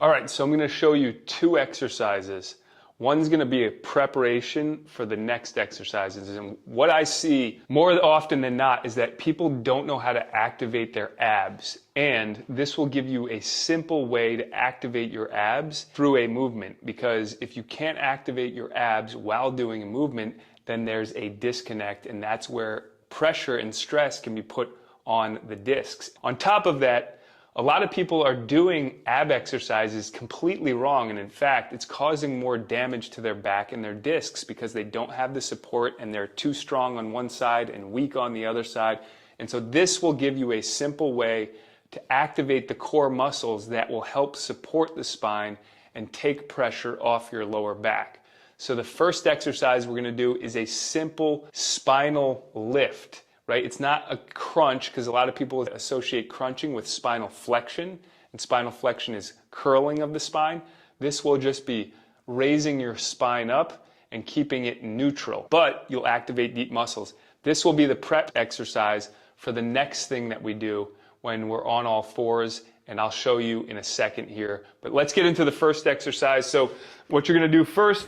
All right, so I'm going to show you two exercises. One's going to be a preparation for the next exercises. And what I see more often than not is that people don't know how to activate their abs. And this will give you a simple way to activate your abs through a movement. Because if you can't activate your abs while doing a movement, then there's a disconnect. And that's where pressure and stress can be put on the discs. On top of that, a lot of people are doing ab exercises completely wrong, and in fact, it's causing more damage to their back and their discs because they don't have the support and they're too strong on one side and weak on the other side. And so this will give you a simple way to activate the core muscles that will help support the spine and take pressure off your lower back. So the first exercise we're going to do is a simple spinal lift. Right? It's not a crunch because a lot of people associate crunching with spinal flexion, and spinal flexion is curling of the spine. This will just be raising your spine up and keeping it neutral, but you'll activate deep muscles. This will be the prep exercise for the next thing that we do when we're on all fours, and I'll show you in a second here. But let's get into the first exercise. So what you're going to do first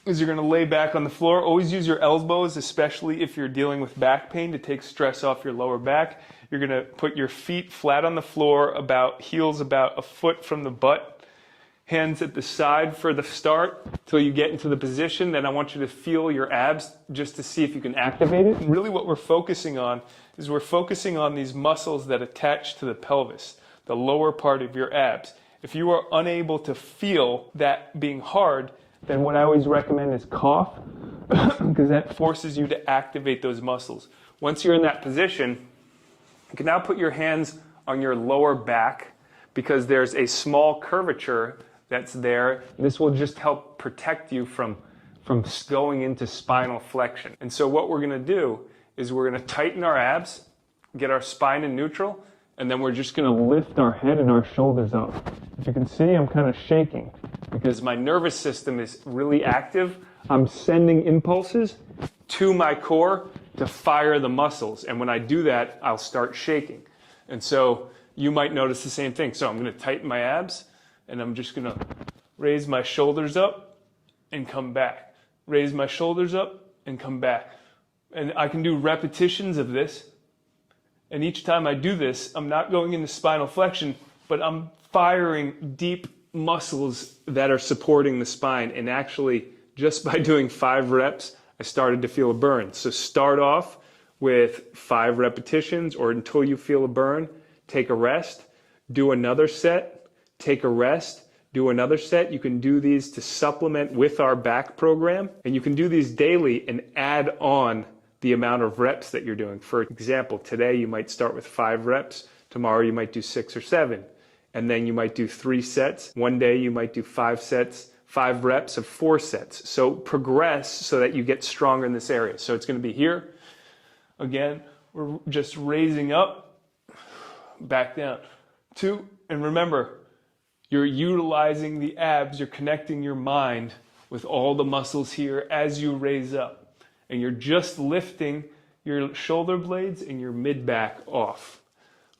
is you're going to lay back on the floor. Always use your elbows, especially if you're dealing with back pain, to take stress off your lower back. You're going to put your feet flat on the floor, heels about a foot from the butt. Hands at the side for the start till you get into the position. Then I want you to feel your abs just to see if you can activate it. And really what we're focusing on is we're focusing on these muscles that attach to the pelvis, the lower part of your abs. If you are unable to feel that being hard, then what I always recommend is cough, because that forces you to activate those muscles. Once you're in that position, you can now put your hands on your lower back because there's a small curvature that's there. This will just help protect you from going into spinal flexion. And so what we're going to do is we're going to tighten our abs, get our spine in neutral, and then we're just going to lift our head and our shoulders up. If you can see, I'm kind of shaking because my nervous system is really active. I'm sending impulses to my core to fire the muscles. And when I do that, I'll start shaking. And so you might notice the same thing. So I'm going to tighten my abs, and I'm just going to raise my shoulders up and come back. Raise my shoulders up and come back. And I can do repetitions of this. And each time I do this, I'm not going into spinal flexion, but I'm firing deep muscles that are supporting the spine. And actually, just by doing 5 reps, I started to feel a burn. So start off with 5 repetitions or until you feel a burn. Take a rest, do another set, take a rest, do another set. You can do these to supplement with our back program. And you can do these daily and add on the amount of reps that you're doing. For example, today you might start with 5 reps. Tomorrow you might do 6 or 7. And then you might do 3 sets. One day you might do 5 sets, 5 reps of 4 sets. So progress so that you get stronger in this area. So it's going to be here. Again, we're just raising up, back down. 2, and remember, you're utilizing the abs. You're connecting your mind with all the muscles here as you raise up. And you're just lifting your shoulder blades and your mid-back off.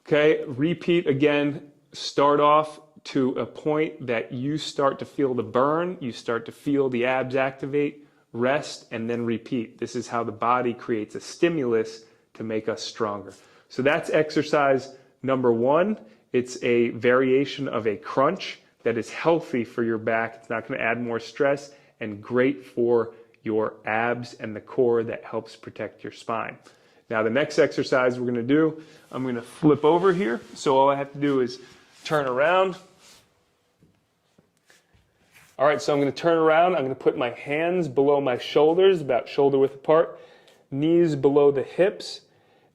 Okay, repeat again. Start off to a point that you start to feel the burn, you start to feel the abs activate, rest, and then repeat. This is how the body creates a stimulus to make us stronger. So that's exercise number 1. It's a variation of a crunch that is healthy for your back. It's not going to add more stress and great for your abs and the core that helps protect your spine. Now the next exercise we're going to do, I'm going to flip over here. So all I have to do is turn around. All right, so I'm going to turn around. I'm going to put my hands below my shoulders, about shoulder width apart, knees below the hips.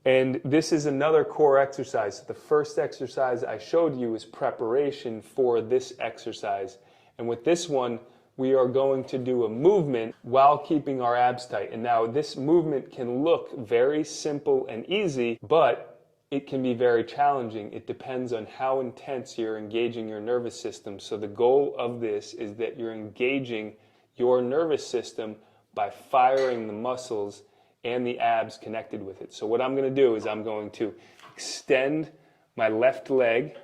And this is another core exercise. The first exercise I showed you is preparation for this exercise. And with this one, we are going to do a movement while keeping our abs tight. And now this movement can look very simple and easy, but it can be very challenging. It depends on how intense you're engaging your nervous system. So the goal of this is that you're engaging your nervous system by firing the muscles and the abs connected with it. So what I'm going to do is I'm going to extend my left leg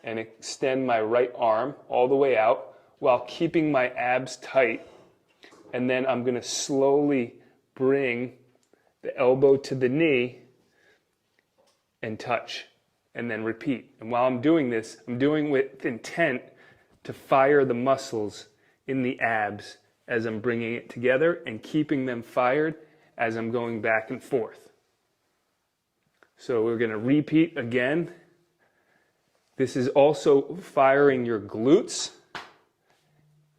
and extend my right arm all the way out while keeping my abs tight. And then I'm going to slowly bring the elbow to the knee and touch, and then repeat. And while I'm doing this, I'm doing with intent to fire the muscles in the abs as I'm bringing it together and keeping them fired as I'm going back and forth. So we're going to repeat again. This is also firing your glutes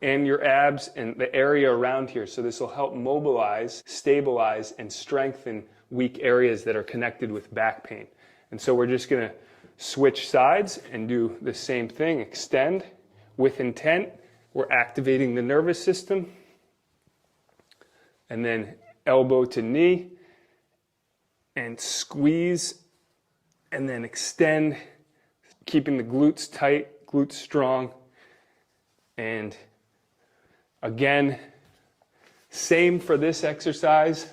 and your abs and the area around here. So this will help mobilize, stabilize, and strengthen weak areas that are connected with back pain. And so we're just going to switch sides and do the same thing. Extend with intent. We're activating the nervous system. And then elbow to knee and squeeze, and then extend, keeping the glutes tight, glutes strong. And again, same for this exercise,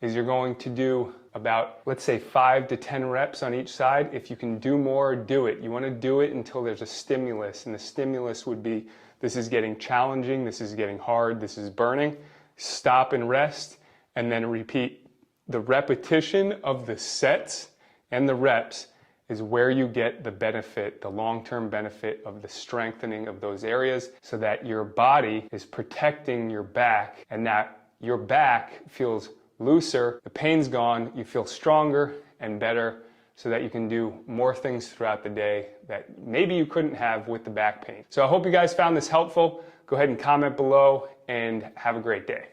is you're going to do about, let's say, 5 to 10 reps on each side. If you can do more, do it. You want to do it until there's a stimulus, and the stimulus would be, this is getting challenging, this is getting hard, this is burning. Stop and rest, and then repeat. The repetition of the sets and the reps is where you get the benefit, the long-term benefit of the strengthening of those areas, so that your body is protecting your back, and that your back feels looser, the pain's gone, you feel stronger and better, so that you can do more things throughout the day that maybe you couldn't have with the back pain. So I hope you guys found this helpful. Go ahead and comment below, and have a great day.